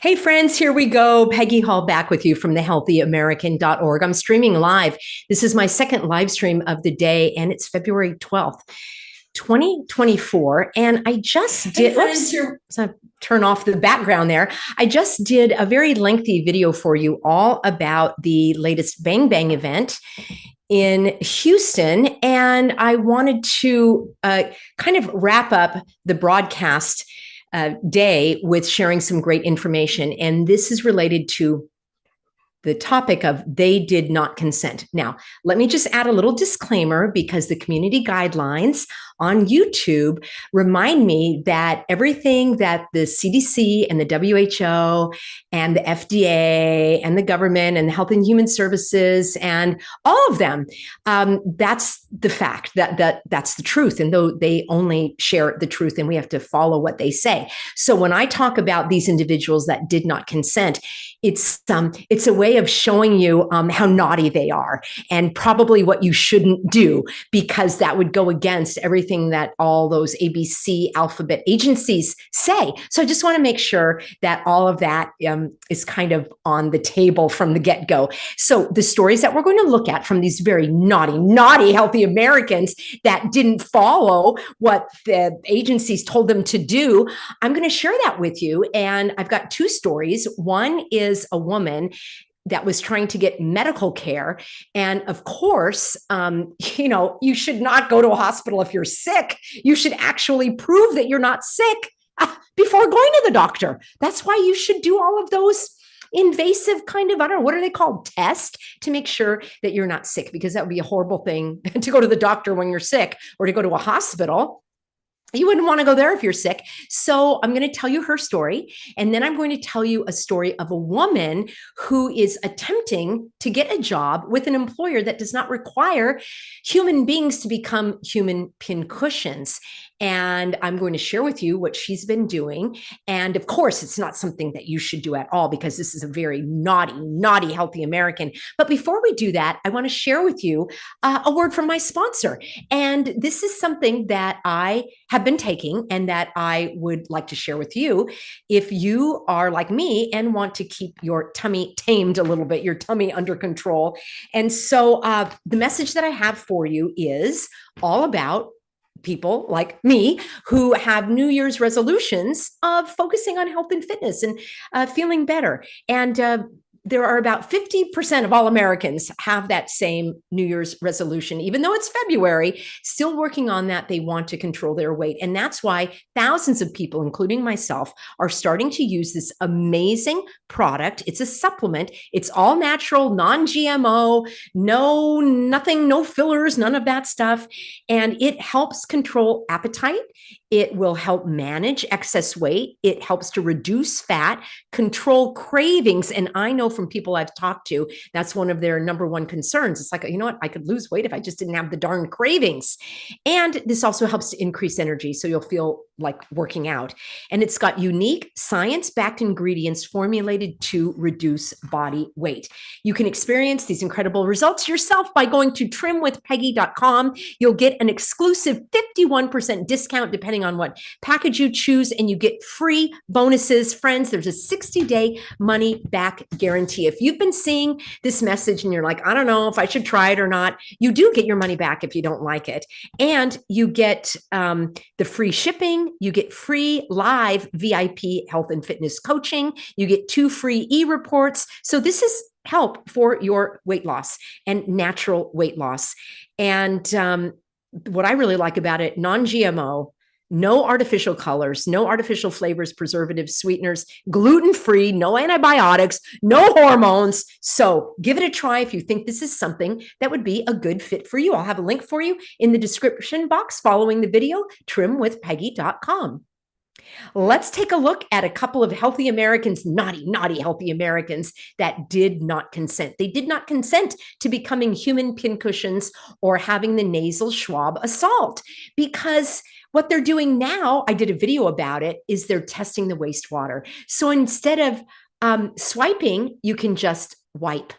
Hey friends, here we go. Peggy Hall back with you from thehealthyamerican.org. I'm streaming live. This is my second live stream of the day, and it's February 12th, 2024. And I just did, so turn off the background there. I just did a very lengthy video for you all about the latest Bang Bang event in Houston. And I wanted to kind of wrap up the broadcast day with sharing some great information. And this is related to the topic of they did not consent. Now, let me just add a little disclaimer because the community guidelines on YouTube remind me that everything that the CDC and the WHO and the FDA and the government and the Health and Human Services and all of them, that's the fact, that's the truth. And though they only share the truth and we have to follow what they say. So when I talk about these individuals that did not consent, it's a way of showing you how naughty they are and probably what you shouldn't do, because that would go against everything that all those ABC alphabet agencies say. So I just want to make sure that all of that is kind of on the table from the get-go. So the stories that we're going to look at from these very naughty, healthy Americans that didn't follow what the agencies told them to do, I'm going to share that with you. And I've got two stories. One is a woman that was trying to get medical care. And of course, you should not go to a hospital if you're sick. You should actually prove that you're not sick before going to the doctor. That's why you should do all of those invasive kind of, I don't know, what are they called? Tests to make sure that you're not sick, because that would be a horrible thing to go to the doctor when you're sick or to go to a hospital. You wouldn't want to go there if you're sick. So I'm going to tell you her story. And then I'm going to tell you a story of a woman who is attempting to get a job with an employer that does not require human beings to become human pincushions. And I'm going to share with you what she's been doing. And of course, it's not something that you should do at all, because this is a very naughty, healthy American. But before we do that, I want to share with you a word from my sponsor. And this is something that I have been taking and that I would like to share with you if you are like me and want to keep your tummy tamed a little bit, your tummy under control. And so the message that I have for you is all about people like me who have New Year's resolutions of focusing on health and fitness and feeling better. And there are about 50% of all Americans have that same New Year's resolution, even though it's February, still working on that. They want to control their weight. And that's why thousands of people, including myself, are starting to use this amazing product. It's a supplement. It's all natural, non-GMO, nothing, no fillers, none of that stuff. And it helps control appetite. It will help manage excess weight. It helps to reduce fat, control cravings. And I know from people I've talked to, that's one of their number one concerns. It's like, you know what? I could lose weight if I just didn't have the darn cravings. And this also helps to increase energy, so you'll feel like working out. And it's got unique science-backed ingredients formulated to reduce body weight. You can experience these incredible results yourself by going to trimwithpeggy.com. You'll get an exclusive 51% discount depending on what package you choose, and you get free bonuses. Friends, there's a 60-day money-back guarantee. If you've been seeing this message and you're like, I don't know if I should try it or not, you do get your money back if you don't like it. And you get the free shipping. You get free live VIP health and fitness coaching. You get 2 free e-reports. So this is help for your weight loss and natural weight loss. And what I really like about it, non-GMO, no artificial colors, no artificial flavors, preservatives, sweeteners, gluten-free, no antibiotics, no hormones. So give it a try if you think this is something that would be a good fit for you. I'll have a link for you in the description box following the video, trimwithpeggy.com. Let's take a look at a couple of healthy Americans, naughty healthy Americans that did not consent. They did not consent to becoming human pincushions or having the nasal swab assault, because what they're doing now, I did a video about it, is they're testing the wastewater. So instead of swiping, you can just wipe.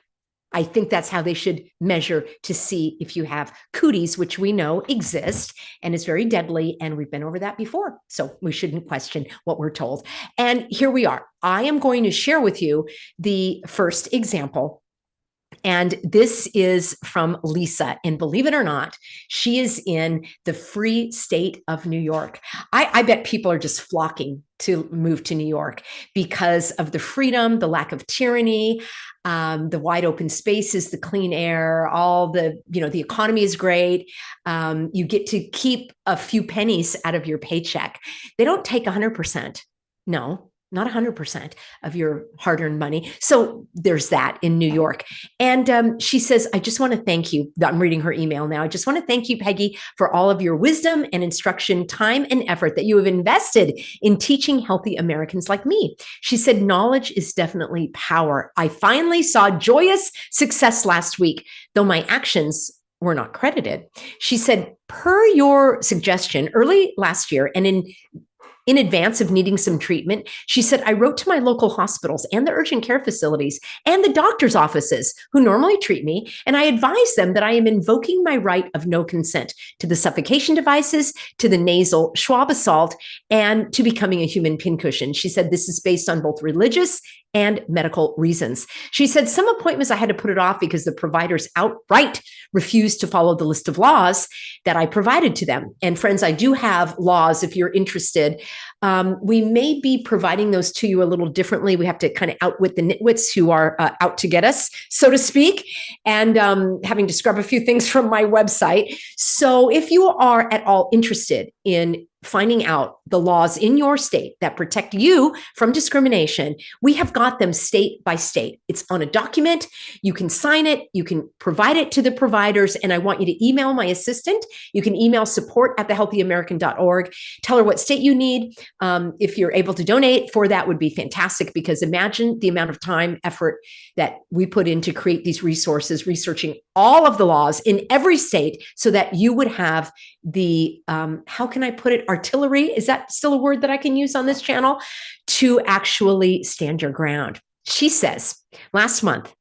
I think that's how they should measure to see if you have cooties, which we know exist and is very deadly. And we've been over that before. So we shouldn't question what we're told. And here we are. I am going to share with you the first example. And this is from Lisa. And believe it or not, she is in the free state of New York. I bet people are just flocking to move to New York because of the freedom, the lack of tyranny, the wide open spaces, the clean air, all the, the economy is great. You get to keep a few pennies out of your paycheck. They don't take 100%. No. Not 100% of your hard-earned money. So there's that in New York. And she says, I just want to thank you. I'm reading her email now. I just want to thank you, Peggy, for all of your wisdom and instruction, time and effort that you have invested in teaching healthy Americans like me. She said, knowledge is definitely power. I finally saw joyous success last week, though my actions were not credited. She said, per your suggestion early last year and in advance of needing some treatment, she said, I wrote to my local hospitals and the urgent care facilities and the doctor's offices who normally treat me, and I advised them that I am invoking my right of no consent to the suffocation devices, to the nasal Schwab assault, and to becoming a human pincushion. She said, this is based on both religious and medical reasons. She said, some appointments I had to put it off because the providers outright refused to follow the list of laws that I provided to them. And friends, I do have laws if you're interested. We may be providing those to you a little differently. We have to kind of outwit the nitwits who are out to get us, so to speak, and having to scrub a few things from my website. So if you are at all interested in finding out the laws in your state that protect you from discrimination, we have got them state by state. It's on a document. You can sign it. You can provide it to the providers. And I want you to email my assistant. You can email support@thehealthyamerican.org. Tell her what state you need. If you're able to donate for that would be fantastic, because imagine the amount of time, effort that we put in to create these resources, researching all of the laws in every state so that you would have the, how can I put it, artillery? Is that still a word that I can use on this channel? To actually stand your ground. She says, last month,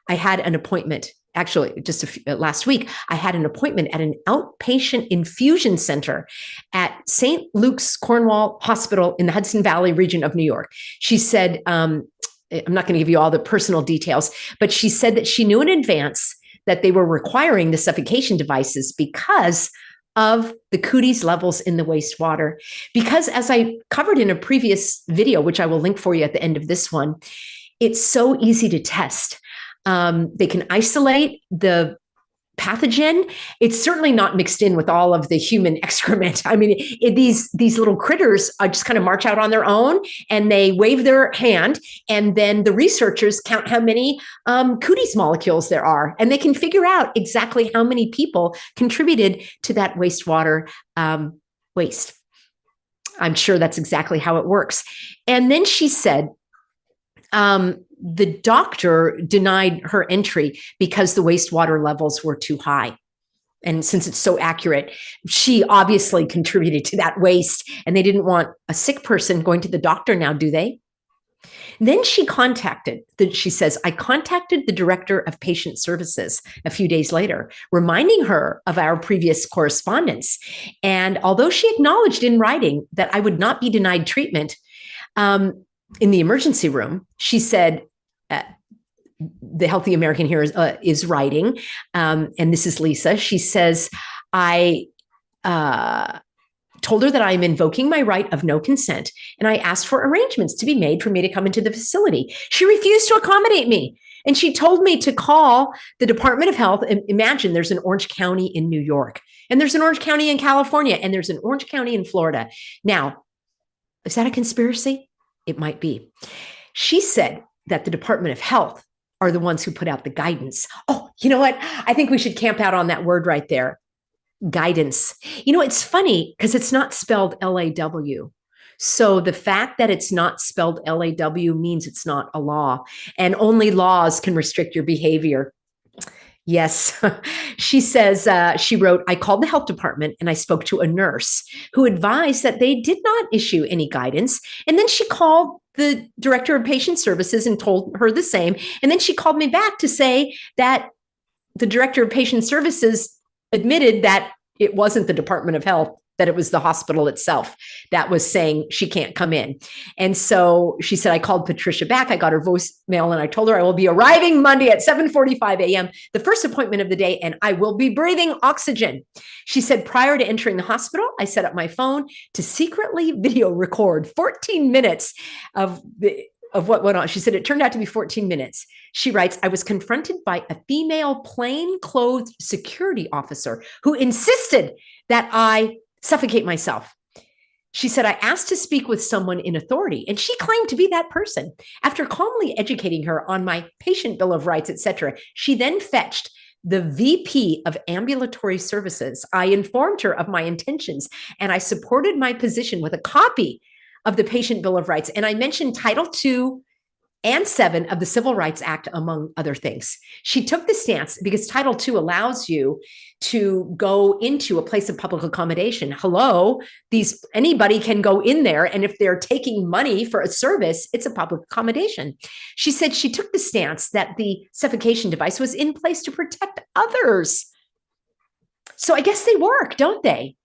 I had an appointment. Actually, last week, I had an appointment at an outpatient infusion center at St. Luke's Cornwall Hospital in the Hudson Valley region of New York. She said, I'm not going to give you all the personal details, but she said that she knew in advance that they were requiring the suffocation devices because of the cooties levels in the wastewater. Because as I covered in a previous video, which I will link for you at the end of this one, it's so easy to test. They can isolate the pathogen. It's certainly not mixed in with all of the human excrement. I mean, these little critters just kind of march out on their own and they wave their hand, and then the researchers count how many cooties molecules there are, and they can figure out exactly how many people contributed to that wastewater waste. I'm sure that's exactly how it works. And then she said, the doctor denied her entry because the wastewater levels were too high. And since it's so accurate, she obviously contributed to that waste, and they didn't want a sick person going to the doctor now, do they? Then she says, I contacted the director of patient services a few days later, reminding her of our previous correspondence. And although she acknowledged in writing that I would not be denied treatment, in the emergency room, she said, the Healthy American here is writing, and this is Lisa. She says, I told her that I am invoking my right of no consent, and I asked for arrangements to be made for me to come into the facility. She refused to accommodate me, and she told me to call the Department of Health. And imagine there's an Orange County in New York, and there's an Orange County in California, and there's an Orange County in Florida. Now, is that a conspiracy? It might be. She said that the Department of Health are the ones who put out the guidance. Oh, you know what? I think we should camp out on that word right there. Guidance. You know, it's funny because it's not spelled L-A-W. So the fact that it's not spelled L-A-W means it's not a law, and only laws can restrict your behavior. Yes. She says, she wrote, I called the health department and I spoke to a nurse who advised that they did not issue any guidance. And then she called the director of patient services and told her the same. And then she called me back to say that the director of patient services admitted that it wasn't the Department of Health, that it was the hospital itself that was saying she can't come in. And so she said, I called Patricia back. I got her voicemail and I told her I will be arriving Monday at 7:45 a.m., the first appointment of the day, and I will be breathing oxygen. She said, prior to entering the hospital, I set up my phone to secretly video record 14 minutes of what went on. She said, it turned out to be 14 minutes. She writes, I was confronted by a female plainclothes security officer who insisted that I suffocate myself. She said, I asked to speak with someone in authority, and she claimed to be that person. After calmly educating her on my patient bill of rights, etc., she then fetched the VP of ambulatory services. I informed her of my intentions, and I supported my position with a copy of the patient bill of rights. And I mentioned Title II and 7 of the Civil Rights Act, among other things. She took the stance because Title II allows you to go into a place of public accommodation. Hello, anybody can go in there, and if they're taking money for a service, it's a public accommodation. She said she took the stance that the suffocation device was in place to protect others. So I guess they work, don't they?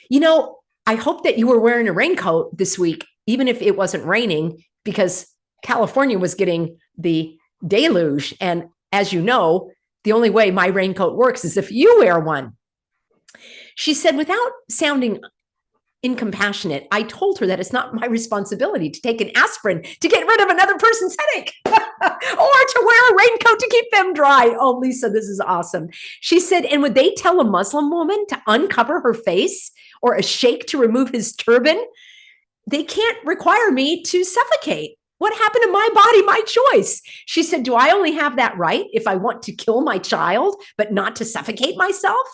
You know, I hope that you were wearing a raincoat this week, even if it wasn't raining, because California was getting the deluge. And as you know, the only way my raincoat works is if you wear one. She said, without sounding incompassionate, I told her that it's not my responsibility to take an aspirin to get rid of another person's headache or to wear a raincoat to keep them dry. Oh, Lisa, this is awesome. She said, and would they tell a Muslim woman to uncover her face or a sheikh to remove his turban? They can't require me to suffocate. What happened to my body, my choice? She said, do I only have that right if I want to kill my child, but not to suffocate myself?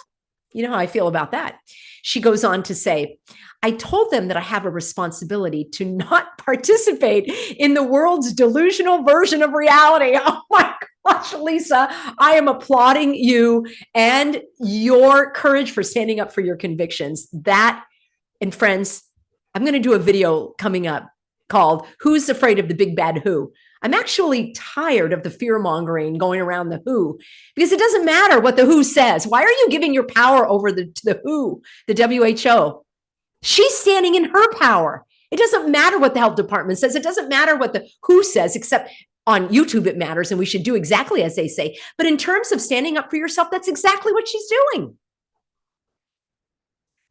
You know how I feel about that. She goes on to say, I told them that I have a responsibility to not participate in the world's delusional version of reality. Oh my gosh, Lisa, I am applauding you and your courage for standing up for your convictions. That, and friends, I'm going to do a video coming up called Who's Afraid of the Big Bad Who? I'm actually tired of the fear mongering going around the WHO, because it doesn't matter what the WHO says. Why are you giving your power over to the WHO, the WHO? She's standing in her power. It doesn't matter what the health department says. It doesn't matter what the WHO says, except on YouTube it matters, and we should do exactly as they say. But in terms of standing up for yourself, that's exactly what she's doing.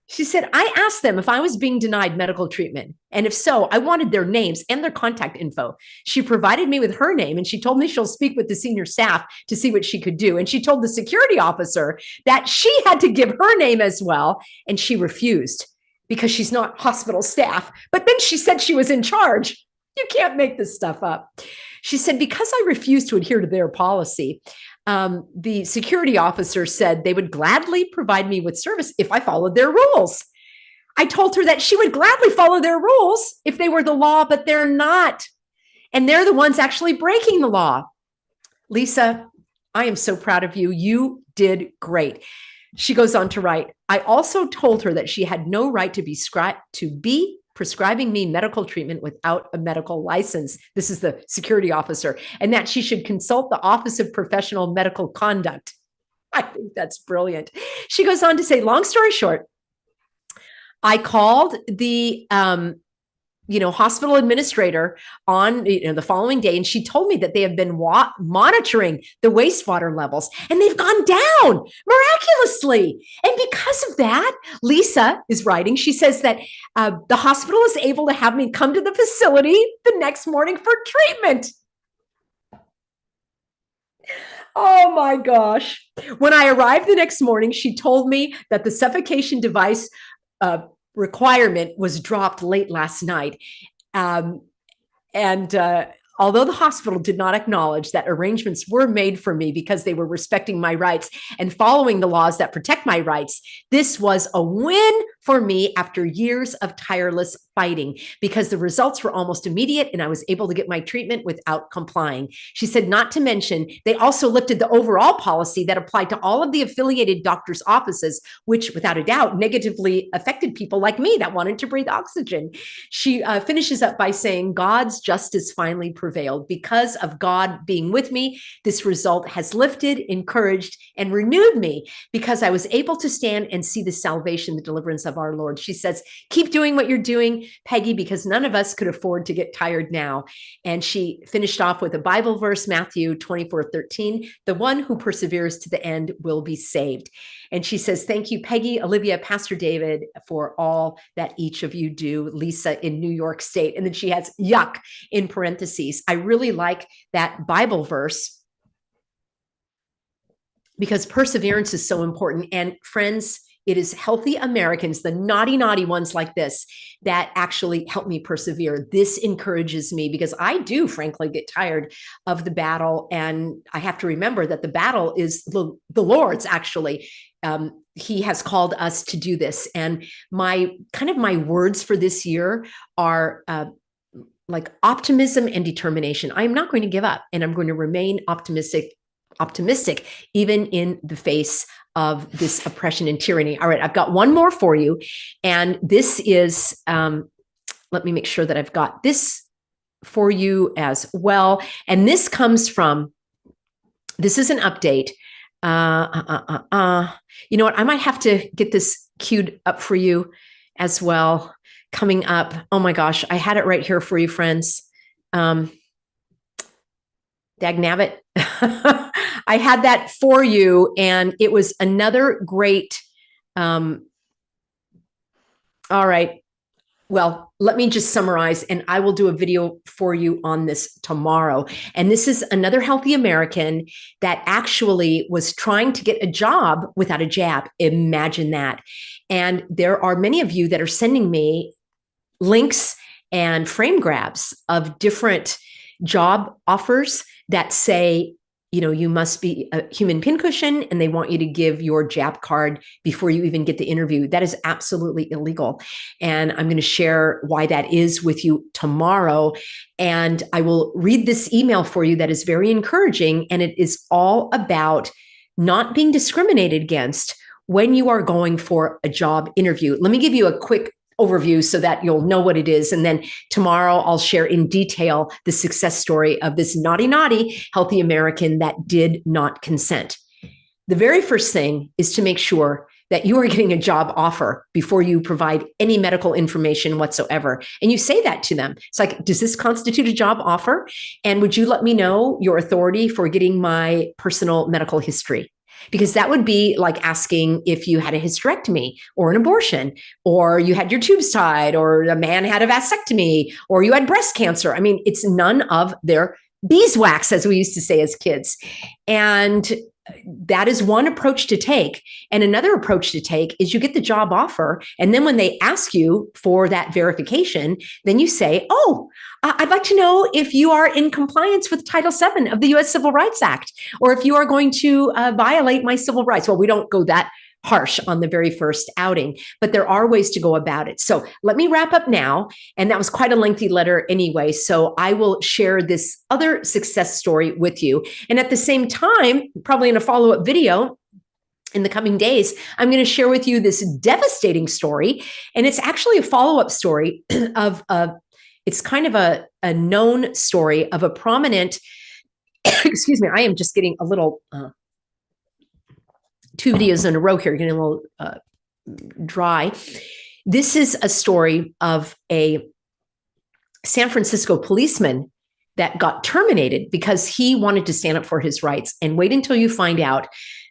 She said, I asked them if I was being denied medical treatment, and if so, I wanted their names and their contact info. She provided me with her name, and she told me she'll speak with the senior staff to see what she could do. And she told the security officer that she had to give her name as well, and she refused because she's not hospital staff. But then she said she was in charge. You can't make this stuff up. She said, because I refused to adhere to their policy, the security officer said they would gladly provide me with service if I followed their rules. I told her that she would gladly follow their rules if they were the law, but they're not. And they're the ones actually breaking the law. Lisa, I am so proud of you. You did great. She goes on to write, I also told her that she had no right to be prescribing me medical treatment without a medical license. This is the security officer, and that she should consult the Office of Professional Medical Conduct. I think that's brilliant. She goes on to say, long story short, I called the hospital administrator on the following day, and she told me that they have been monitoring the wastewater levels, and they've gone down miraculously. And because of that, Lisa is writing, she says that the hospital is able to have me come to the facility the next morning for treatment. Oh my gosh. When I arrived the next morning, she told me that the suffocation device requirement was dropped late last night. Although the hospital did not acknowledge that arrangements were made for me because they were respecting my rights and following the laws that protect my rights, this was a win for me after years of tireless fighting because the results were almost immediate and I was able to get my treatment without complying. She said, not to mention, they also lifted the overall policy that applied to all of the affiliated doctors' offices, which without a doubt negatively affected people like me that wanted to breathe oxygen. She finishes up by saying, God's justice finally prevailed. Because of God being with me, this result has lifted, encouraged, and renewed me because I was able to stand and see the salvation, the deliverance of our Lord. She says, keep doing what you're doing, Peggy, because none of us could afford to get tired now. And she finished off with a Bible verse, Matthew 24:13, the one who perseveres to the end will be saved. And she says, thank you, Peggy, Olivia, Pastor David, for all that each of you do, Lisa in New York State. And then she has yuck in parentheses. I really like that Bible verse because perseverance is so important. And friends, it is healthy Americans, the naughty ones like this, that actually help me persevere. This encourages me because I do, frankly, get tired of the battle. And I have to remember that the battle is the Lord's, actually. He has called us to do this. And my words for this year are like optimism and determination. I'm not going to give up, and I'm going to remain optimistic even in the face of this oppression and tyranny. All right, I've got one more for you. And this is, let me make sure that I've got this for you as well. And this comes from, this is an update. You know what? I might have to get this queued up for you as well. Coming up. Oh my gosh, I had it right here for you, friends. Dagnabbit. I had that for you, and it was another great. All right. Well, let me just summarize, and I will do a video for you on this tomorrow. And this is another healthy American that actually was trying to get a job without a jab. Imagine that. And there are many of you that are sending me links and frame grabs of different job offers that say, you know, you must be a human pincushion, and they want you to give your jab card before you even get the interview. That is absolutely illegal. And I'm going to share why that is with you tomorrow. And I will read this email for you that is very encouraging. And it is all about not being discriminated against when you are going for a job interview. Let me give you a quick overview so that you'll know what it is. And then tomorrow I'll share in detail the success story of this naughty, healthy American that did not consent. The very first thing is to make sure that you are getting a job offer before you provide any medical information whatsoever. And you say that to them. It's like, does this constitute a job offer? And would you let me know your authority for getting my personal medical history? Because that would be like asking if you had a hysterectomy or an abortion, or you had your tubes tied, or a man had a vasectomy, or you had breast cancer. I mean, it's none of their beeswax, as we used to say as kids. And that is one approach to take. And another approach to take is you get the job offer. And then when they ask you for that verification, then you say, oh, I'd like to know if you are in compliance with Title VII of the U.S. Civil Rights Act, or if you are going to violate my civil rights. Well, we don't go that harsh on the very first outing, but there are ways to go about it. So let me wrap up now. And that was quite a lengthy letter anyway. So I will share this other success story with you. And at the same time, probably in a follow-up video in the coming days, I'm going to share with you this devastating story. And it's actually a follow-up story of it's kind of a known story of a prominent, excuse me, I am just getting a little, two videos in a row here, getting a little dry. This is a story of a San Francisco policeman that got terminated because he wanted to stand up for his rights. And wait until you find out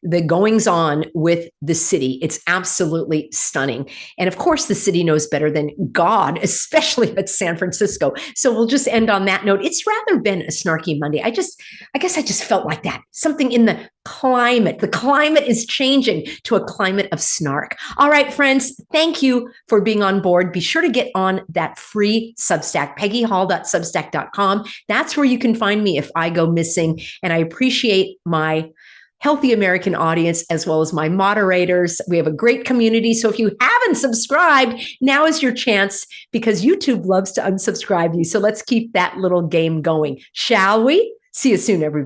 the goings on with the city. It's absolutely stunning. And of course, the city knows better than God, especially if it's San Francisco. So we'll just end on that note. It's rather been a snarky Monday. I guess I just felt like that. Something in the climate. The climate is changing to a climate of snark. All right, friends, thank you for being on board. Be sure to get on that free Substack, peggyhall.substack.com. That's where you can find me if I go missing. And I appreciate my healthy American audience, as well as my moderators. We have a great community. So if you haven't subscribed, now is your chance, because YouTube loves to unsubscribe you. So let's keep that little game going, shall we? See you soon, everybody.